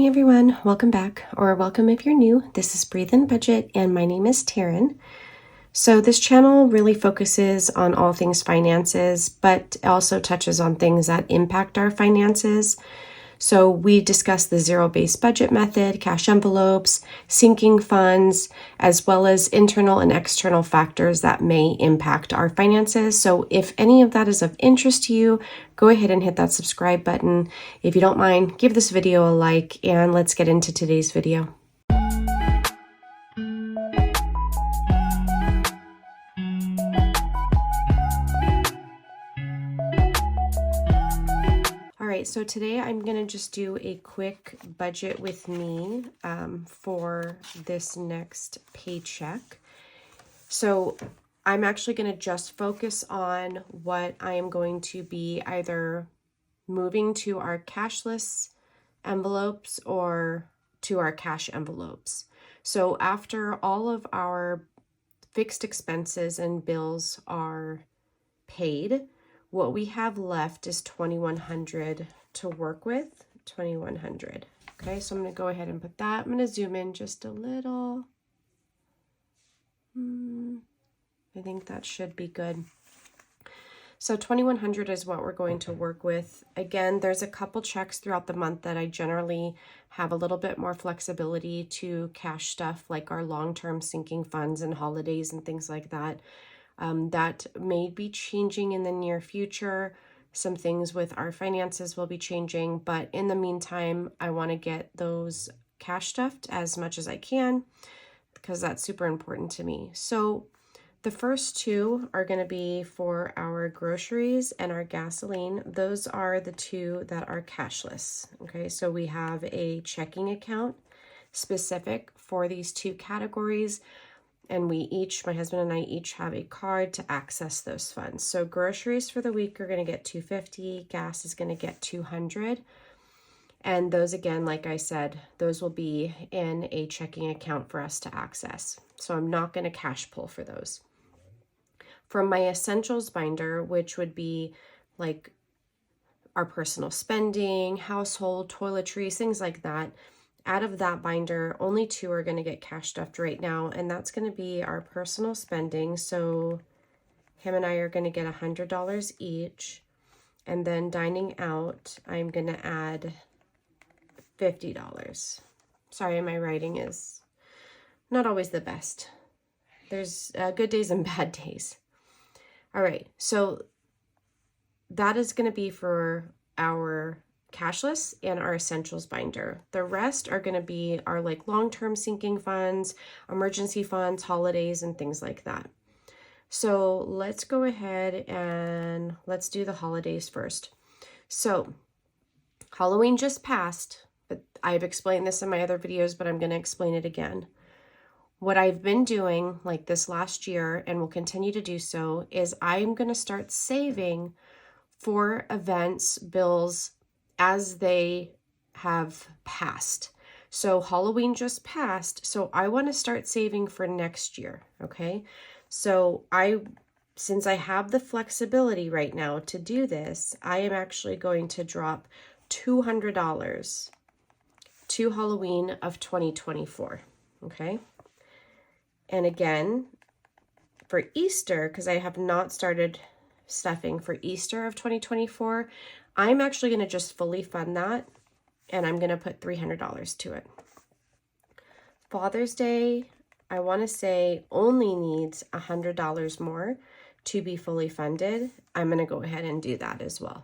everyone, welcome back, or welcome if you're new. This is Breathe and Budget, and my name is Taryn. So this channel really focuses on all things finances, but also touches on things that impact our finances. So we discuss the zero-based budget method, cash envelopes, sinking funds, as well as internal and external factors that may impact our finances. So if any of that is of interest to you, go ahead and hit that subscribe button. If you don't mind, give this video a like, and let's get into today's video. So today I'm going to just do a quick budget with me for this next paycheck. So I'm actually going to just focus on what I am going to be either moving to our cashless envelopes or to our cash envelopes. So after all of our fixed expenses and bills are paid, what we have left is $2,100 to work with, $2,100. Okay, so I'm going to go ahead and put that. I'm going to zoom in just a little. I think that should be good. So $2,100 is what we're going to work with. Again, there's a couple checks throughout the month that I generally have a little bit more flexibility to cash stuff, like our long-term sinking funds and holidays and things like that. That may be changing in the near future. Some things with our finances will be changing, but in the meantime, I want to get those cash stuffed as much as I can because that's super important to me. So the first two are going to be for our groceries and our gasoline. Those are the two that are cashless. Okay, so we have a checking account specific for these two categories. And my husband and I each have a card to access those funds. So groceries for the week are going to get $250. Gas is going to get $200. And those, again, like I said, those will be in a checking account for us to access. So I'm not going to cash pull for those. From my essentials binder, which would be like our personal spending, household, toiletries, things like that, out of that binder, only two are going to get cash stuffed right now, and that's going to be our personal spending. So him and I are going to get $100 each, and then dining out, I'm going to add $50. Sorry, my writing is not always the best. There's good days and bad days. All right, so that is going to be for our cashless and our essentials binder. The rest are going to be our like long-term sinking funds, emergency funds, holidays, and things like that. So let's go ahead and let's do the holidays first. So Halloween just passed, but I've explained this in my other videos, but I'm going to explain it again. What I've been doing like this last year and will continue to do so is I'm going to start saving for events, bills, as they have passed. So Halloween just passed, so I want to start saving for next year, okay? So since I have the flexibility right now to do this, I am actually going to drop $200 to Halloween of 2024, okay? And again, for Easter, because I have not started stuffing for Easter of 2024, I'm actually going to just fully fund that, and I'm going to put $300 to it. Father's Day, I want to say, only needs $100 more to be fully funded. I'm going to go ahead and do that as well.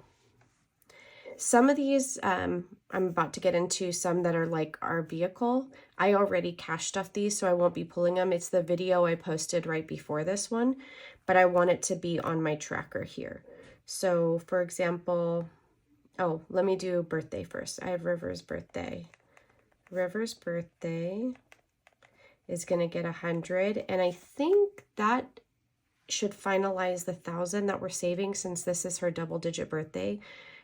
Some of these, I'm about to get into some that are like our vehicle. I already cash stuffed these, so I won't be pulling them. It's the video I posted right before this one, but I want it to be on my tracker here. So for example, let me do birthday first. I have River's birthday. River's birthday is going to get 100, and I think that should finalize the 1,000 that we're saving since this is her double-digit birthday.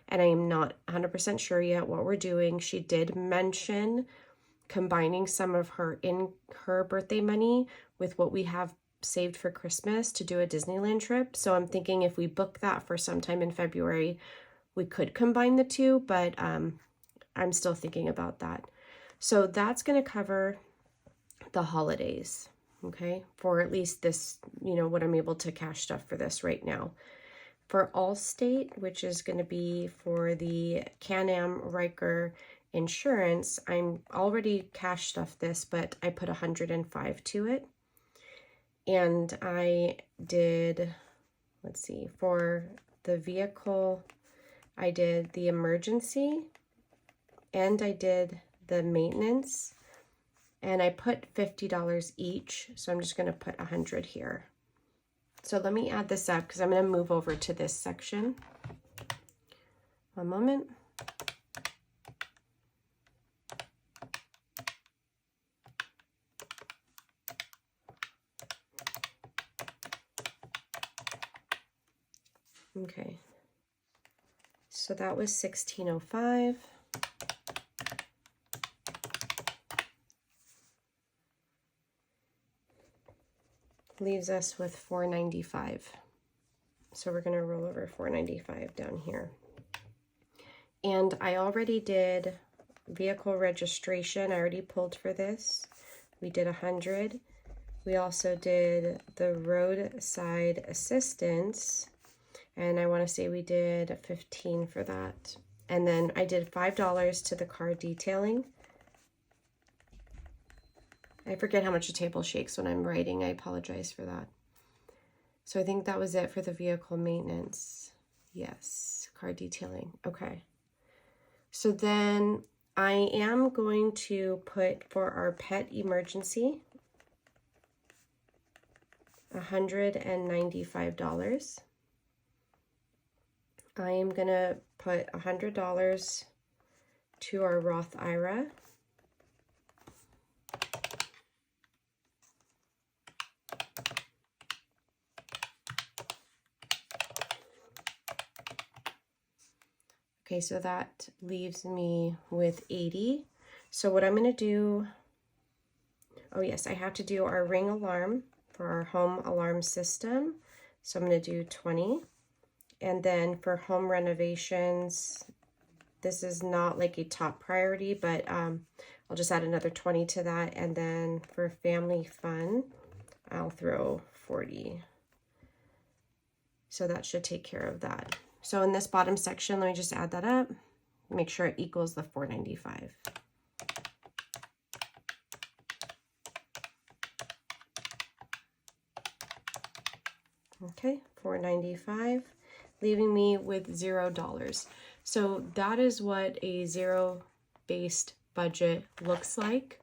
And I am not 100% sure yet what we're doing. She did mention combining some of her birthday money with what we have saved for Christmas to do a Disneyland trip. So I'm thinking if we book that for sometime in February, we could combine the two, but I'm still thinking about that. So that's going to cover the holidays, okay, for at least this, what I'm able to cash stuff for this right now. For Allstate, which is going to be for the Can-Am Riker insurance, I'm already cash stuffed this, but I put 105 to it. And I did, let's see, for the vehicle, I did the emergency and I did the maintenance, and I put $50 each. So I'm just going to put 100 here. So let me add this up because I'm going to move over to this section. One moment. Okay. So that was 1605. Leaves us with 495. So we're going to roll over 495 down here. And I already did vehicle registration. I already pulled for this. We did 100. We also did the roadside assistance, and I want to say we did 15 for that. And then I did $5 to the car detailing. I forget how much the table shakes when I'm writing. I apologize for that. So I think that was it for the vehicle maintenance. Yes, car detailing. Okay. So then I am going to put for our pet emergency $195. I am going to put $100 to our Roth IRA. Okay, so that leaves me with 80. So what I'm going to do, oh yes, I have to do our ring alarm for our home alarm system. So I'm going to do 20. And then for home renovations, this is not like a top priority, but I'll just add another 20 to that. And then for family fun, I'll throw 40. So that should take care of that. So in this bottom section, let me just add that up, make sure it equals the 495. Okay, 495, leaving me with $0. So that is what a zero-based budget looks like.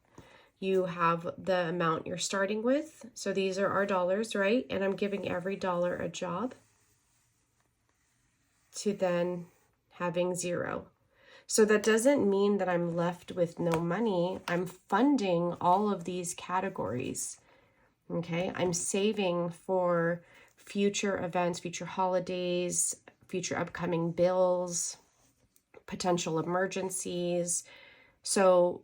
You have the amount you're starting with. So these are our dollars, right? And I'm giving every dollar a job, to then having 0. So that doesn't mean that I'm left with no money. I'm funding all of these categories. Okay, I'm saving for future events, future holidays, future upcoming bills, potential emergencies. So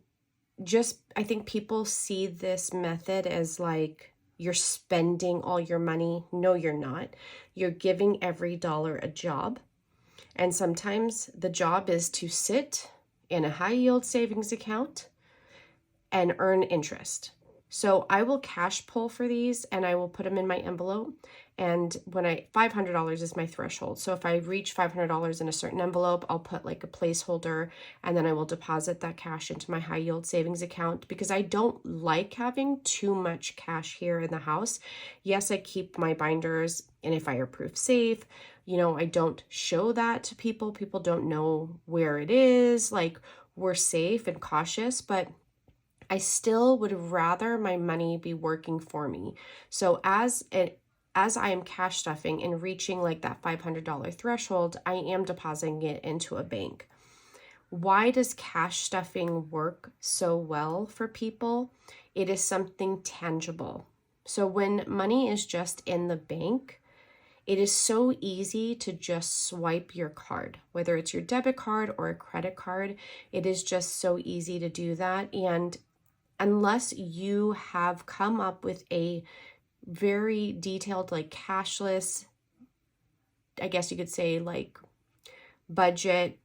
I think people see this method as like you're spending all your money. No, you're not. You're giving every dollar a job. And sometimes the job is to sit in a high yield savings account and earn interest. So I will cash pull for these and I will put them in my envelope. And when $500 is my threshold. So if I reach $500 in a certain envelope, I'll put like a placeholder and then I will deposit that cash into my high yield savings account because I don't like having too much cash here in the house. Yes, I keep my binders in a fireproof safe. I don't show that to people. People don't know where it is. Like, we're safe and cautious, but I still would rather my money be working for me. So as I am cash stuffing and reaching like that $500 threshold, I am depositing it into a bank. Why does cash stuffing work so well for people? It is something tangible. So when money is just in the bank, it is so easy to just swipe your card, whether it's your debit card or a credit card. It is just so easy to do that. And unless you have come up with a very detailed, like cashless, I guess you could say like budget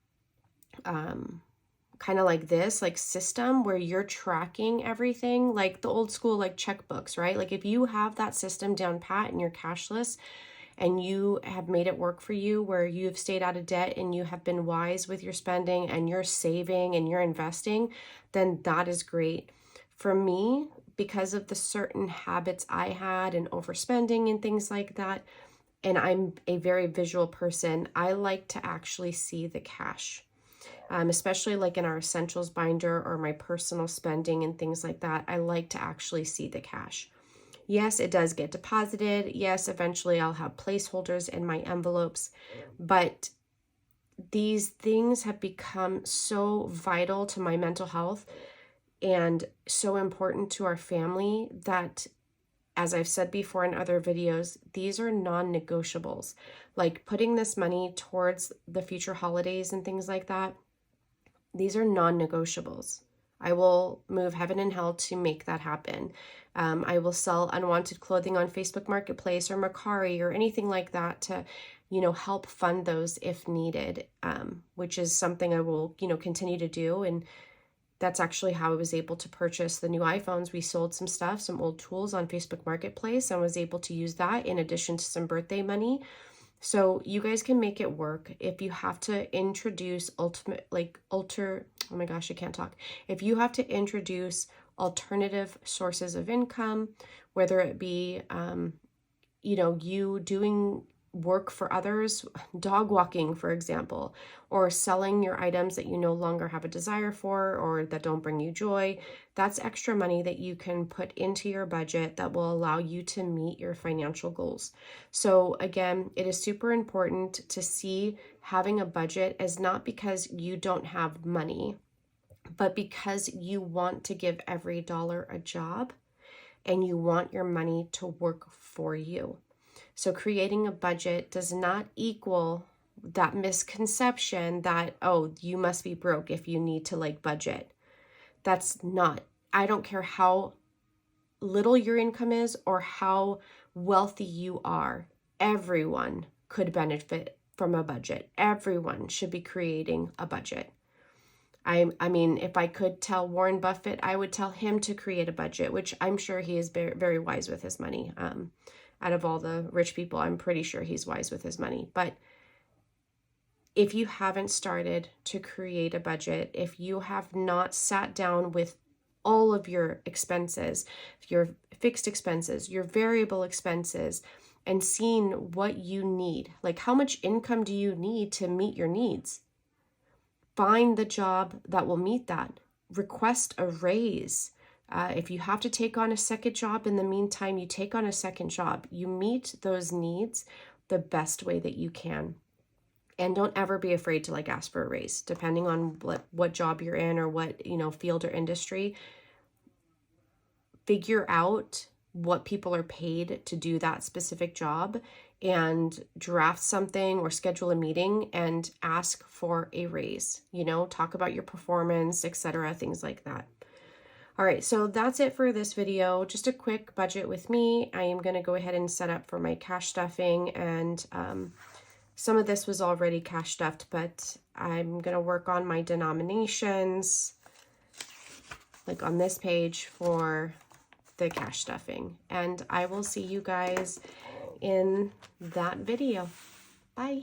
kind of like this, like system where you're tracking everything, like the old school, like checkbooks, right? Like if you have that system down pat and you're cashless and you have made it work for you, where you've stayed out of debt and you have been wise with your spending and you're saving and you're investing, then that is great. For me, because of the certain habits I had and overspending and things like that, and I'm a very visual person, I like to actually see the cash. Especially like in our essentials binder or my personal spending and things like that, I like to actually see the cash. Yes, it does get deposited. Yes, eventually I'll have placeholders in my envelopes, but these things have become so vital to my mental health and so important to our family that, as I've said before in other videos, these are non-negotiables. Like putting this money towards the future holidays and things like that, these are non-negotiables. I will move heaven and hell to make that happen. I will sell unwanted clothing on Facebook Marketplace or Mercari or anything like that to, help fund those if needed, which is something I will, continue to do. And that's actually how I was able to purchase the new iPhones. We sold some stuff, some old tools on Facebook Marketplace, and was able to use that in addition to some birthday money. So you guys can make it work. If you have to introduce If you have to introduce alternative sources of income, whether it be, you doing work for others, dog walking, for example, or selling your items that you no longer have a desire for or that don't bring you joy, that's extra money that you can put into your budget that will allow you to meet your financial goals. So again, it is super important to see having a budget as not because you don't have money, but because you want to give every dollar a job and you want your money to work for you. So creating a budget does not equal that misconception that, oh, you must be broke if you need to budget. That's not. I don't care how little your income is or how wealthy you are. Everyone could benefit from a budget. Everyone should be creating a budget. I mean, if I could tell Warren Buffett, I would tell him to create a budget, which I'm sure he is very, very wise with his money. Out of all the rich people, I'm pretty sure he's wise with his money. But if you haven't started to create a budget, if you have not sat down with all of your expenses, your fixed expenses, your variable expenses, and seen what you need, like how much income do you need to meet your needs? Find the job that will meet that. Request a raise. If you have to take on a second job in the meantime, you take on a second job. You meet those needs the best way that you can. And don't ever be afraid to ask for a raise, depending on what job you're in or what, field or industry. Figure out what people are paid to do that specific job and draft something or schedule a meeting and ask for a raise, talk about your performance, etc., things like that. All right, so that's it for this video. Just a quick budget with me. I am going to go ahead and set up for my cash stuffing, and some of this was already cash stuffed, but I'm going to work on my denominations, like on this page for the cash stuffing. And I will see you guys in that video. Bye.